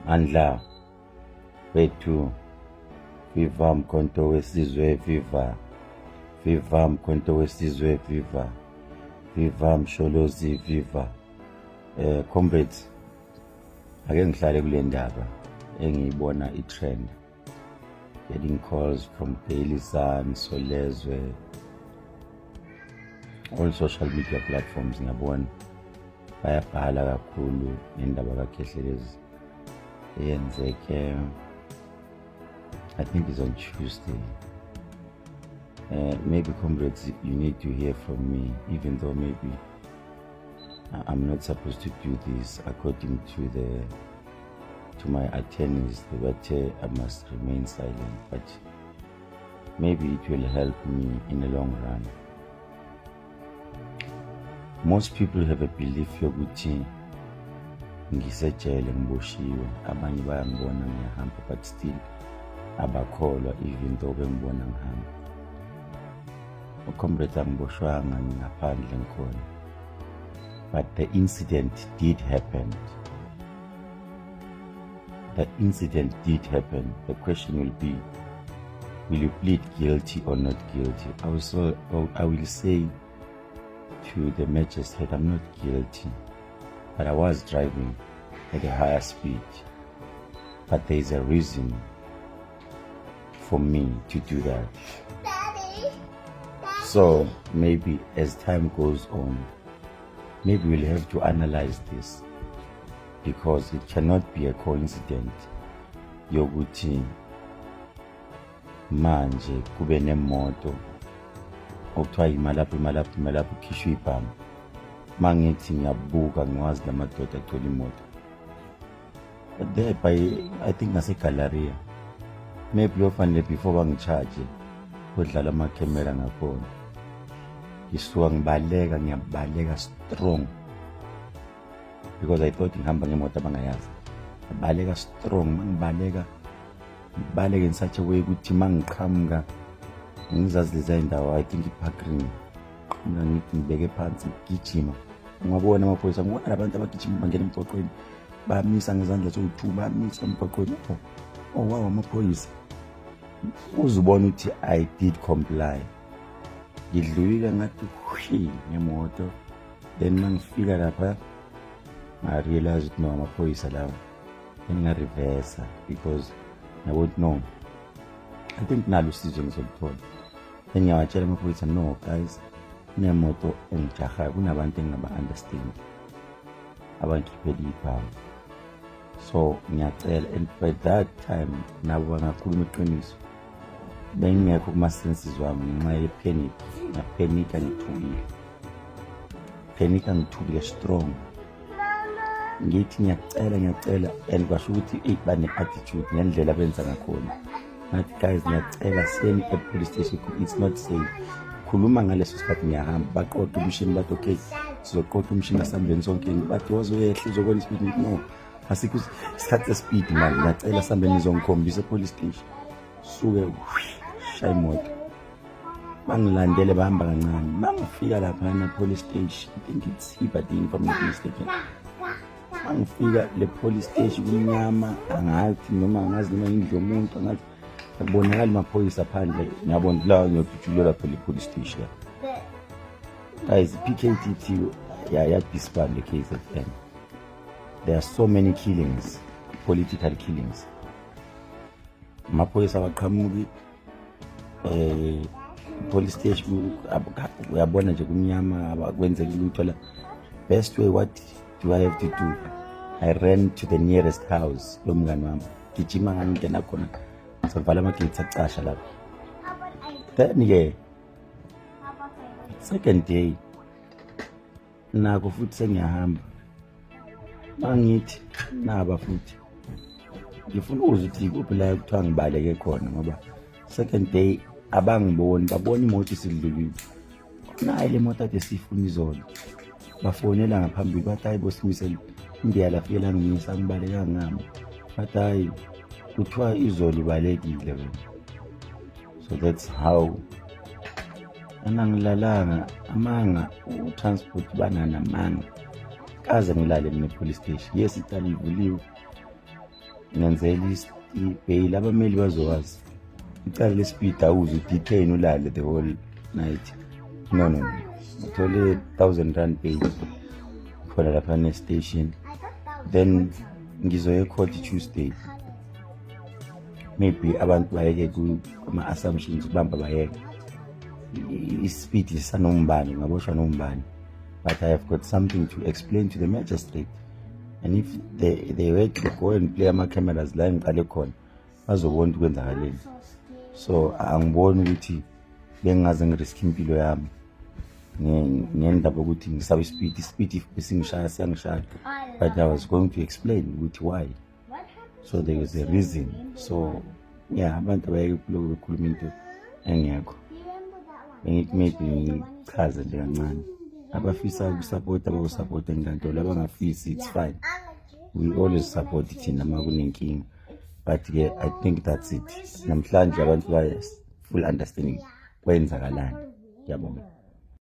Mandla wethu, viva mkhonto wesizwe, viva mkhonto wesizwe, viva msholozi, viva. Comrades, ake ngihlale kule ndaba engiyibona i-trend, getting calls from Daily Sun, Solezwe, all social media platforms. Ngiyabona bayabhala kakhulu ngendaba kaKhehlelezi eyenzeke, I think it's on Tuesday. Maybe comrades, you need to hear from me, even though maybe I'm not supposed to do this according to my attorneys. They were told I must remain silent, but maybe it will help me in the long run. Most people have a belief yokuthi ngisejele ngiboshiwe, abanye bayangibona ngiyahamba, but still abakholwa even though bengibona ngihamba. Comrades, angiboshwanga ngaphandle ngikhona, but the incident did happen. The incident did happen. The question will be, will you plead guilty or not guilty? I will say to the magistrate, I'm not guilty, but I was driving at a higher speed. But there is a reason for me to do that. Daddy. So maybe as time goes on, maybe we'll have to analyze this, because it cannot be a coincidence yokuthi manje kube nemoto okuthiwa imalapho ukhishwa ibhamu. Mangithi ngiyabuka ngiwazi lamadoda athola imoto, but there by I think ngaseGaleria, maybe yofanele before bangicharge kodlala amakhamera ngakhona, ngisuka ngiyabaleka strong, because I thought ngihamba ngemoto abangayazi. Ngibaleka strong, mangibaleka in such a way ukuthi mangiqhamuka ngizazi leza indawo, I think iParkring, ngithi ngibeke phansi ngigijima, ngabona amaphoyisa, ngibona abantu abagijima bangena emgwaqweni, bamisa ngezandla zowu2, bamisa emgwaqweni. Oh wow, amaphoyisa. Uzubona ukuthi I did comply. Ngidlulile ngathi ngemoto, then mangifika lapha I realized no, amaphoyisa lawo. Then ngareverse because I would know, I think nalo usizo ngizoluthola. Then ngiyawatshela amaphoyisa, no guys, kunemoto engijahayo, kunabantu engingaba-understand abangikhiphela ibhamu, so ngiyacela. And by that time nabo bangakhuluma iqiniso, bengingekho kuma-senses wami ngenxa ye-panic. Ngaphenika ngithukile strong, ngithi ngiyacela, and basho ukuthi bane-attitude ngendlela benza ngakhona. Ngathi guys, ngiyacela siyeni e-police station, it's not safe. Khuluma ngaleso sikhathi ngiyahamba, baqoqa umshini bathi okay, sizoqoqa umshini asambeni sonke, bathi wazoyehla uzokona ispeed. No, asikho isikhathi se-speed manje, ngiyacela sambeni nizongikhombisa e-police station. Suke shaya imoto, bangilandele bahamba kancane, bangifika lapha na-police station, I think it's Ibadini from the mistaken. Bangifika le police station kunyama, angathi noma angazi noma indlu yomuntu, angathi akubonakala amaphoyisa phandle. Ngiyabona la ngiyophuthula lapha le police station. Guys, PKTT disband the case at end. There are so many killings, political killings. Amaphoyisa abaqhamuki police station, uyabona nje kumnyama, abakwenzeki lutho la. Best way, what do I have to do? I ran to the nearest house lomngani wami, gijima ngangena khona, savala amagetsi acasha lapho. Then second day nako futhi sengiyahamba, bangithi naba futhi ngifuna ukuthi kuphi la kuthiwa ngibaleke khona, ngoba second day abangiboni, babona imoto isidlulile. Nayi le moto ade sifuna izolo, bafonela ngaphambili bathi hayi bosimisele indiyala fika ngimisa ngibaleka ngami, bathi hayi kuthiwa izolo ibalekile wena. So that's how anangilalanga amanga utransport banana manga kaze ngilale mina police station. Yes, itali ivuliwe, ngenzela bail abameli bazowazi icala lespeed awuze udetain ulale the whole night. No ngithole 1,000 rand bail khona lapha ne-station, then ngizoya ecourt Tuesday. Maybe abantu bayeke kuma-assumptions ubamba bayeke ispeed isanombani, ngaboshwa nombani, but I have got something to explain to the magistrate, and if they were to go and play ama-cameras la ngiqale khona bazobona ukuthi kwenzakaleni. So angiboni ukuthi bengaze ngirisk impilo yami ngendaba ukuthi ngisaba ispeed if besingishaya siyangishaya, but I was going to explain ukuthi why. So there was a reason. So yeah, abantu abayekuloko bekhuluma into engekho. Bengithi maybe ngichaze nje kancane. Abafisa ukusupport abawusupport nganto, labangafisi it's fine. We always support thina uma kunenkinga. But yeah, I think that's it. Namhlanje abantu full understanding kwenzakalani. Yabonga.